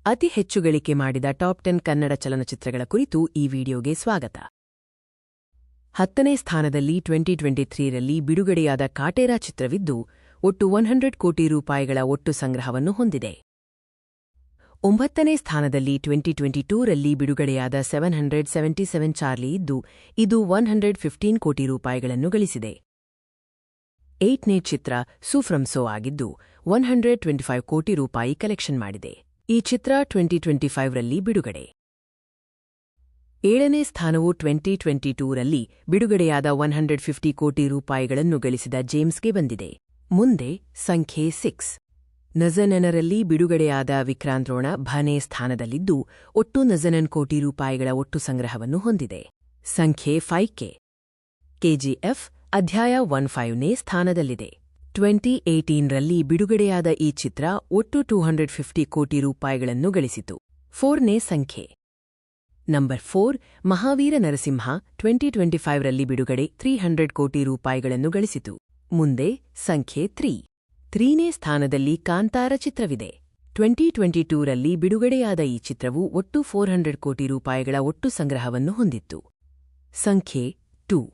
ಅತಿ ಹೆಚ್ಚು ಗಳಿಕೆ ಮಾಡಿದ ಟಾಪ್ 10 ಕನ್ನಡ ಚಲನಚಿತ್ರಗಳ ಕುರಿತು ಈ ವಿಡಿಯೋಗೆ ಸ್ವಾಗತ. 10ನೇ ಸ್ಥಾನದಲ್ಲಿ 2023ರಲ್ಲಿ ಬಿಡುಗಡೆಯಾದ ಕಾಟೇರ ಚಿತ್ರವಿದ್ದು, ಒಟ್ಟು 100 ಕೋಟಿ ರೂಪಾಯಿಗಳ ಒಟ್ಟು ಸಂಗ್ರಹವನ್ನು ಹೊಂದಿದೆ. 9ನೇ ಸ್ಥಾನದಲ್ಲಿ 2022ರಲ್ಲಿ ಬಿಡುಗಡೆಯಾದ 777 ಚಾರ್ಲಿ ಇದ್ದು, ಇದು 115 ಕೋಟಿ ರೂಪಾಯಿಗಳನ್ನು ಗಳಿಸಿದೆ. 8ನೇ ಚಿತ್ರ ಸೂಫ್ರಮ್ಸೋ ಆಗಿದ್ದು, 125 ಕೋಟಿ ರೂಪಾಯಿ ಕಲೆಕ್ಷನ್ ಮಾಡಿದೆ. ಈ ಚಿತ್ರ 2025ರಲ್ಲಿ ಬಿಡುಗಡೆ. 7ನೇ ಸ್ಥಾನವು 2022ರಲ್ಲಿ ಬಿಡುಗಡೆಯಾದ 150 ಕೋಟಿ ರೂಪಾಯಿಗಳನ್ನು ಗಳಿಸಿದ ಜೇಮ್ಸ್ಗೆ ಬಂದಿದೆ. ಮುಂದೆ ಸಂಖ್ಯೆ 6 ನಜನನರಲ್ಲಿ ಬಿಡುಗಡೆಯಾದ ವಿಕ್ರಾಂತ್ ರೋಣ ಭನೇ ಸ್ಥಾನದಲ್ಲಿದ್ದು, ಒಟ್ಟು 9 ಕೋಟಿ ರೂಪಾಯಿಗಳ ಒಟ್ಟು ಸಂಗ್ರಹವನ್ನು ಹೊಂದಿದೆ. ಸಂಖ್ಯೆ 5 ಕೆಜಿಎಫ್ ಅಧ್ಯಾಯ 15ನೇ ಸ್ಥಾನದಲ್ಲಿದೆ. 2018ರಲ್ಲಿ ಬಿಡುಗಡೆಯಾದ ಈ ಚಿತ್ರ ಒಟ್ಟು 250 ಕೋಟಿ ರೂಪಾಯಿಗಳನ್ನು ಗಳಿಸಿತು. 4ನೇ ಸಂಖ್ಯೆ ನಂಬರ್ 4 ಮಹಾವೀರ ನರಸಿಂಹ 2025ರಲ್ಲಿ ಬಿಡುಗಡೆ 300 ಕೋಟಿ ರೂಪಾಯಿಗಳನ್ನು ಗಳಿಸಿತು. ಮುಂದೆ ಸಂಖ್ಯೆ 3ನೇ ಸ್ಥಾನದಲ್ಲಿ ಕಾಂತಾರ ಚಿತ್ರವಿದೆ. 2022ರಲ್ಲಿ ಬಿಡುಗಡೆಯಾದ ಈ ಚಿತ್ರವು ಒಟ್ಟು 400 ಕೋಟಿ ರೂಪಾಯಿಗಳ ಒಟ್ಟು ಸಂಗ್ರಹವನ್ನು ಹೊಂದಿತ್ತು. ಸಂಖ್ಯೆ 2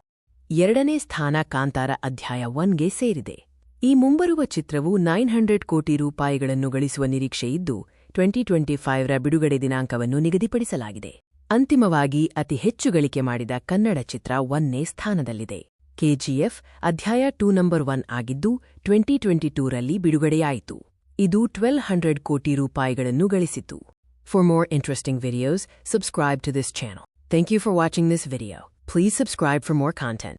2ನೇ ಸ್ಥಾನ ಕಾಂತಾರ ಅಧ್ಯಾಯ 1ಗೆ ಸೇರಿದೆ. ಈ ಮುಂಬರುವ ಚಿತ್ರವು 900 ಕೋಟಿ ರೂಪಾಯಿಗಳನ್ನು ಗಳಿಸುವ ನಿರೀಕ್ಷೆಯಿದ್ದು, 2025ರ ಬಿಡುಗಡೆ ದಿನಾಂಕವನ್ನು ನಿಗದಿಪಡಿಸಲಾಗಿದೆ. ಅಂತಿಮವಾಗಿ ಅತಿ ಹೆಚ್ಚು ಗಳಿಕೆ ಮಾಡಿದ ಕನ್ನಡ ಚಿತ್ರ 1ನೇ ಸ್ಥಾನದಲ್ಲಿದೆ. ಕೆಜಿಎಫ್ ಅಧ್ಯಾಯ 2 ನಂಬರ್ 1 ಆಗಿದ್ದು, 2022ರಲ್ಲಿ ಬಿಡುಗಡೆಯಾಯಿತು. ಇದು 1200 ಕೋಟಿ ರೂಪಾಯಿಗಳನ್ನು ಗಳಿಸಿತು. For more interesting videos, subscribe to this channel. Thank you for watching this video. Please subscribe for more content.